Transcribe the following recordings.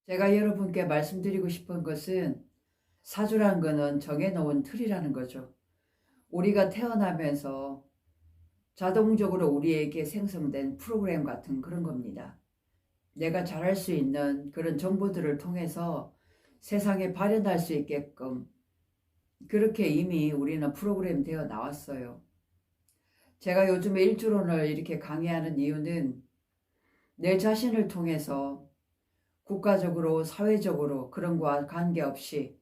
제가 여러분께 말씀드리고 싶은 것은 사주라는 것은 정해놓은 틀이라는 거죠. 우리가 태어나면서 자동적으로 우리에게 생성된 프로그램 같은 그런 겁니다. 내가 잘할 수 있는 그런 정보들을 통해서 세상에 발현할 수 있게끔 그렇게 이미 우리는 프로그램 되어 나왔어요. 제가 요즘에 일주론을 이렇게 강의하는 이유는 내 자신을 통해서 국가적으로 사회적으로 그런 거와 관계없이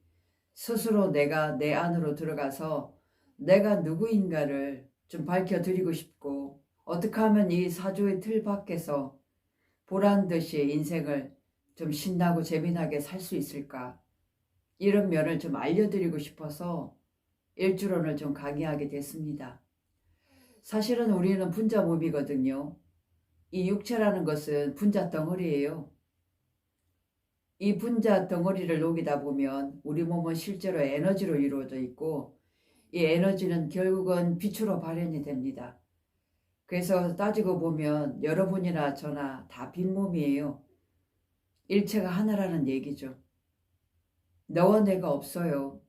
스스로 내가 내 안으로 들어가서 내가 누구인가를 좀 밝혀드리고 싶고, 어떻게 하면 이 사주의 틀 밖에서 보란듯이 인생을 좀 신나고 재미나게 살 수 있을까, 이런 면을 좀 알려드리고 싶어서 일주론을 좀 강의하게 됐습니다. 사실은 우리는 분자 몸이거든요. 이 육체라는 것은 분자 덩어리예요. 이 분자 덩어리를 녹이다 보면 우리 몸은 실제로 에너지로 이루어져 있고, 이 에너지는 결국은 빛으로 발현이 됩니다. 그래서 따지고 보면 여러분이나 저나 다 빈몸이에요. 일체가 하나라는 얘기죠. 너와 내가 없어요.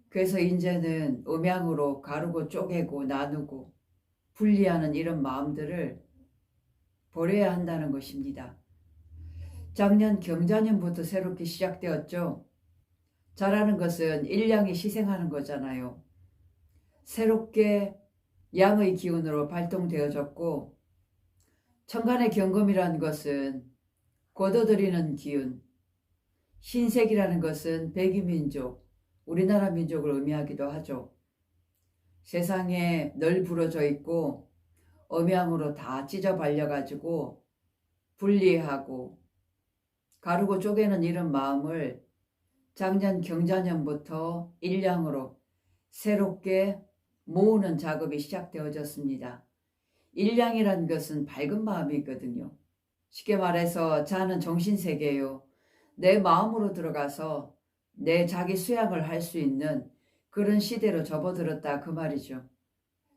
그래서 이제는 음양으로 가르고 쪼개고 나누고 분리하는 이런 마음들을 버려야 한다는 것입니다. 작년 경자년부터 새롭게 시작되었죠. 자라는 것은 일양이 희생하는 거잖아요. 새롭게 양의 기운으로 발동되어졌고, 천간의 경금이라는 것은 거둬들이는 기운, 흰색이라는 것은 백이민족, 우리나라 민족을 의미하기도 하죠. 세상에 널 부러져 있고 음양으로 다 찢어 발려가지고 분리하고 가르고 쪼개는 이런 마음을 작년 경자년부터 일양으로 새롭게 모으는 작업이 시작되어졌습니다. 일양이라는 것은 밝은 마음이거든요. 쉽게 말해서 자는 정신세계예요. 내 마음으로 들어가서 내 자기 수양을 할 수 있는 그런 시대로 접어들었다 그 말이죠.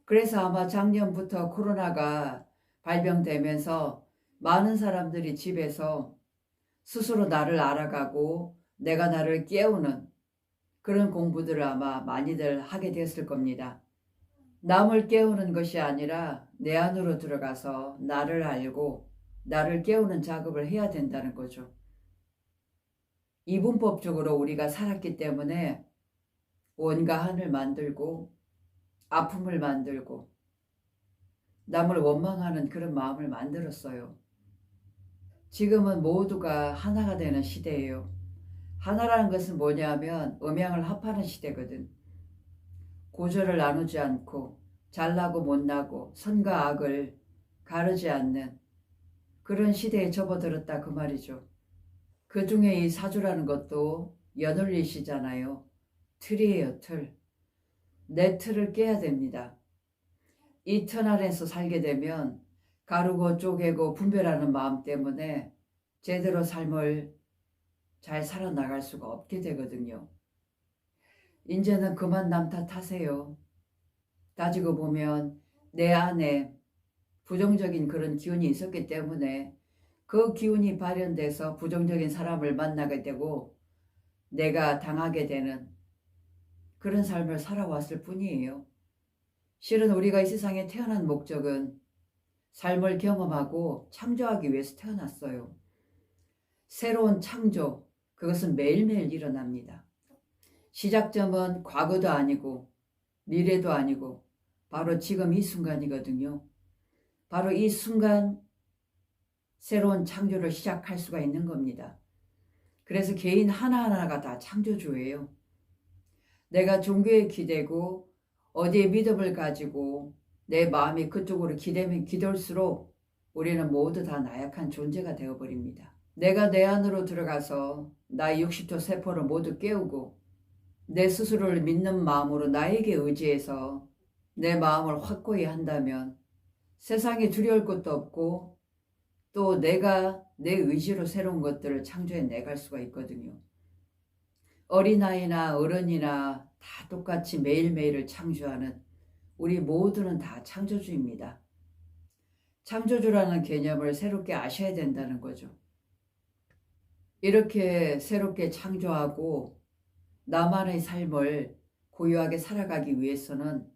그래서 아마 작년부터 코로나가 발병되면서 많은 사람들이 집에서 스스로 나를 알아가고 내가 나를 깨우는 그런 공부들을 아마 많이들 하게 됐을 겁니다. 남을 깨우는 것이 아니라 내 안으로 들어가서 나를 알고 나를 깨우는 작업을 해야 된다는 거죠. 이분법적으로 우리가 살았기 때문에 원과 한을 만들고 아픔을 만들고 남을 원망하는 그런 마음을 만들었어요. 지금은 모두가 하나가 되는 시대예요. 하나라는 것은 뭐냐면 음양을 합하는 시대거든. 고절을 나누지 않고 잘나고 못나고 선과 악을 가르지 않는 그런 시대에 접어들었다 그 말이죠. 그 중에 이 사주라는 것도 연월리시잖아요. 틀이에요, 틀. 내 틀을 깨야 됩니다. 이 틀 안에서 살게 되면 가르고 쪼개고 분별하는 마음 때문에 제대로 삶을 잘 살아나갈 수가 없게 되거든요. 이제는 그만 남 탓하세요. 따지고 보면 내 안에 부정적인 그런 기운이 있었기 때문에 그 기운이 발현돼서 부정적인 사람을 만나게 되고 내가 당하게 되는 그런 삶을 살아왔을 뿐이에요. 실은 우리가 이 세상에 태어난 목적은 삶을 경험하고 창조하기 위해서 태어났어요. 새로운 창조, 그것은 매일매일 일어납니다. 시작점은 과거도 아니고 미래도 아니고 바로 지금 이 순간이거든요. 바로 이 순간 새로운 창조를 시작할 수가 있는 겁니다. 그래서 개인 하나하나가 다 창조주예요. 내가 종교에 기대고 어디에 믿음을 가지고 내 마음이 그쪽으로 기대면 기댈수록 우리는 모두 다 나약한 존재가 되어버립니다. 내가 내 안으로 들어가서 나의 60조 세포를 모두 깨우고 내 스스로를 믿는 마음으로 나에게 의지해서 내 마음을 확고히 한다면 세상에 두려울 것도 없고 또 내가 내 의지로 새로운 것들을 창조해 내갈 수가 있거든요. 어린아이나 어른이나 다 똑같이 매일매일을 창조하는 우리 모두는 다 창조주입니다. 창조주라는 개념을 새롭게 아셔야 된다는 거죠. 이렇게 새롭게 창조하고 나만의 삶을 고유하게 살아가기 위해서는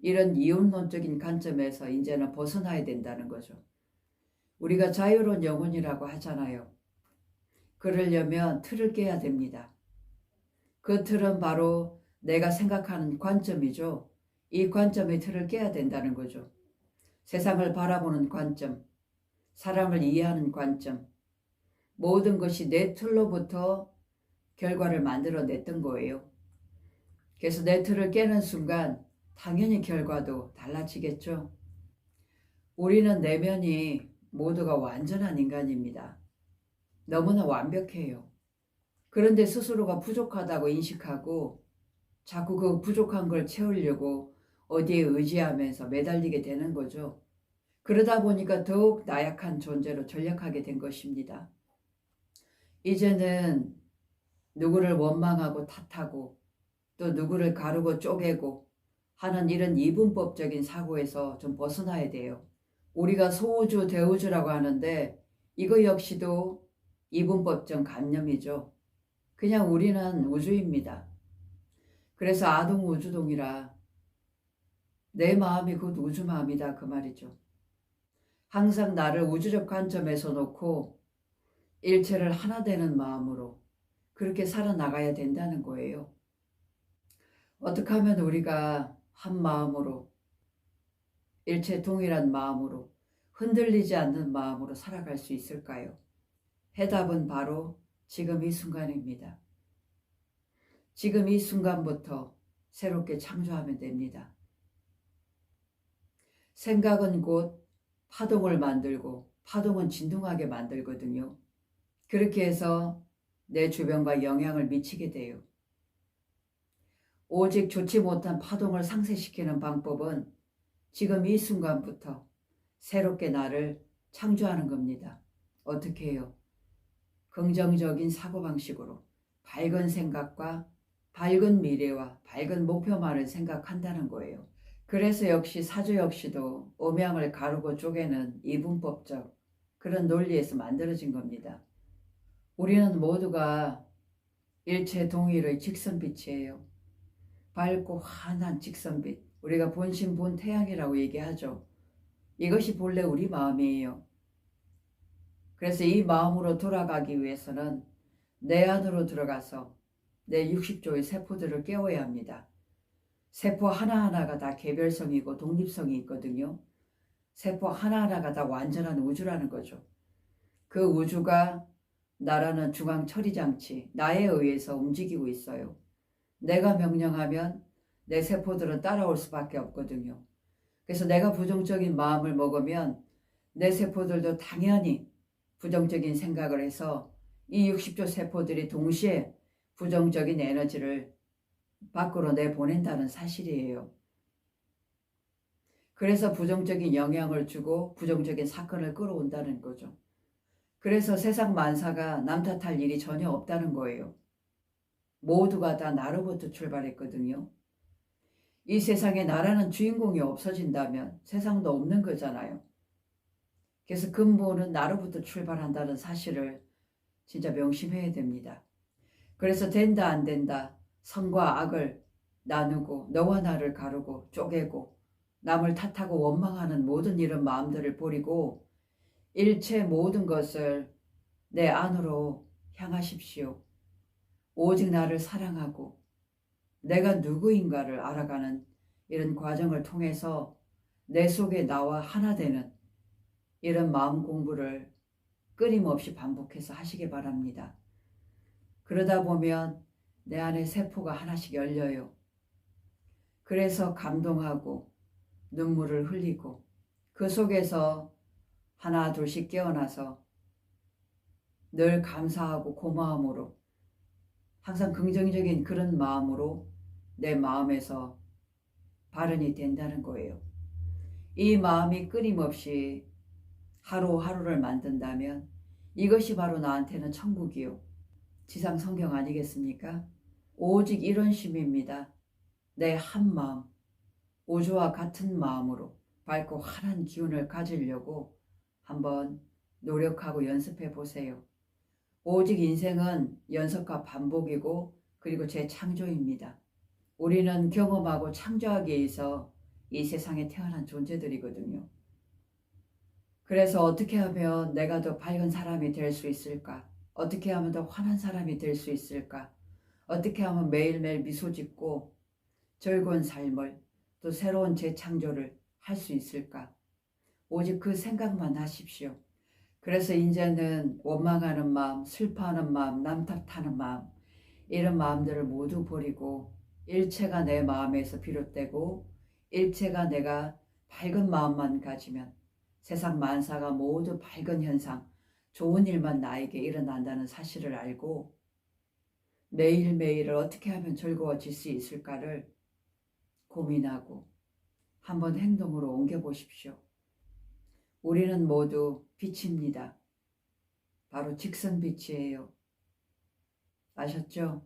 이런 이혼론적인 관점에서 이제는 벗어나야 된다는 거죠. 우리가 자유로운 영혼이라고 하잖아요. 그러려면 틀을 깨야 됩니다. 그 틀은 바로 내가 생각하는 관점이죠. 이 관점의 틀을 깨야 된다는 거죠. 세상을 바라보는 관점, 사람을 이해하는 관점, 모든 것이 내 틀로부터 결과를 만들어냈던 거예요. 그래서 내 틀을 깨는 순간 당연히 결과도 달라지겠죠. 우리는 내면이 모두가 완전한 인간입니다. 너무나 완벽해요. 그런데 스스로가 부족하다고 인식하고 자꾸 그 부족한 걸 채우려고 어디에 의지하면서 매달리게 되는 거죠. 그러다 보니까 더욱 나약한 존재로 전락하게 된 것입니다. 이제는 누구를 원망하고 탓하고 또 누구를 가르고 쪼개고 하는 이런 이분법적인 사고에서 좀 벗어나야 돼요. 우리가 소우주, 대우주라고 하는데 이거 역시도 이분법적 관념이죠. 그냥 우리는 우주입니다. 그래서 아동 우주동이라 내 마음이 곧 우주 마음이다 그 말이죠. 항상 나를 우주적 관점에서 놓고 일체를 하나 되는 마음으로 그렇게 살아나가야 된다는 거예요. 어떻게 하면 우리가 한 마음으로 일체 동일한 마음으로 흔들리지 않는 마음으로 살아갈 수 있을까요? 해답은 바로 지금 이 순간입니다. 지금 이 순간부터 새롭게 창조하면 됩니다. 생각은 곧 파동을 만들고 파동은 진동하게 만들거든요. 그렇게 해서 내 주변과 영향을 미치게 돼요. 오직 좋지 못한 파동을 상쇄시키는 방법은 지금 이 순간부터 새롭게 나를 창조하는 겁니다. 어떻게 해요? 긍정적인 사고방식으로 밝은 생각과 밝은 미래와 밝은 목표만을 생각한다는 거예요. 그래서 역시 사주 역시도 음양을 가르고 쪼개는 이분법적 그런 논리에서 만들어진 겁니다. 우리는 모두가 일체 동일의 직선빛이에요. 밝고 환한 직선빛, 우리가 본심 본태양이라고 얘기하죠. 이것이 본래 우리 마음이에요. 그래서 이 마음으로 돌아가기 위해서는 내 안으로 들어가서 내 60조의 세포들을 깨워야 합니다. 세포 하나하나가 다 개별성이고 독립성이 있거든요. 세포 하나하나가 다 완전한 우주라는 거죠. 그 우주가 나라는 중앙 처리장치, 나에 의해서 움직이고 있어요. 내가 명령하면 내 세포들은 따라올 수밖에 없거든요. 그래서 내가 부정적인 마음을 먹으면 내 세포들도 당연히 부정적인 생각을 해서 이 60조 세포들이 동시에 부정적인 에너지를 밖으로 내보낸다는 사실이에요. 그래서 부정적인 영향을 주고 부정적인 사건을 끌어온다는 거죠. 그래서 세상 만사가 남 탓할 일이 전혀 없다는 거예요. 모두가 다 나로부터 출발했거든요. 이 세상에 나라는 주인공이 없어진다면 세상도 없는 거잖아요. 그래서 근본은 나로부터 출발한다는 사실을 진짜 명심해야 됩니다. 그래서 된다 안 된다 선과 악을 나누고 너와 나를 가르고 쪼개고 남을 탓하고 원망하는 모든 이런 마음들을 버리고 일체 모든 것을 내 안으로 향하십시오. 오직 나를 사랑하고 내가 누구인가를 알아가는 이런 과정을 통해서 내 속에 나와 하나 되는 이런 마음 공부를 끊임없이 반복해서 하시기 바랍니다. 그러다 보면 내 안에 세포가 하나씩 열려요. 그래서 감동하고 눈물을 흘리고 그 속에서 하나 둘씩 깨어나서 늘 감사하고 고마움으로 항상 긍정적인 그런 마음으로 내 마음에서 발현이 된다는 거예요. 이 마음이 끊임없이 하루하루를 만든다면 이것이 바로 나한테는 천국이요. 지상 성경 아니겠습니까? 오직 이런 심입니다. 내 한 마음, 우주와 같은 마음으로 밝고 환한 기운을 가지려고 한번 노력하고 연습해 보세요. 오직 인생은 연속과 반복이고 그리고 재창조입니다. 우리는 경험하고 창조하기 위해서 이 세상에 태어난 존재들이거든요. 그래서 어떻게 하면 내가 더 밝은 사람이 될 수 있을까? 어떻게 하면 더 환한 사람이 될 수 있을까? 어떻게 하면 매일매일 미소 짓고 즐거운 삶을 또 새로운 재창조를 할 수 있을까? 오직 그 생각만 하십시오. 그래서 이제는 원망하는 마음, 슬퍼하는 마음, 남 탓하는 마음 이런 마음들을 모두 버리고 일체가 내 마음에서 비롯되고 일체가 내가 밝은 마음만 가지면 세상 만사가 모두 밝은 현상, 좋은 일만 나에게 일어난다는 사실을 알고 매일매일을 어떻게 하면 즐거워질 수 있을까를 고민하고 한번 행동으로 옮겨보십시오. 우리는 모두 빛입니다. 바로 직선빛이에요. 아셨죠?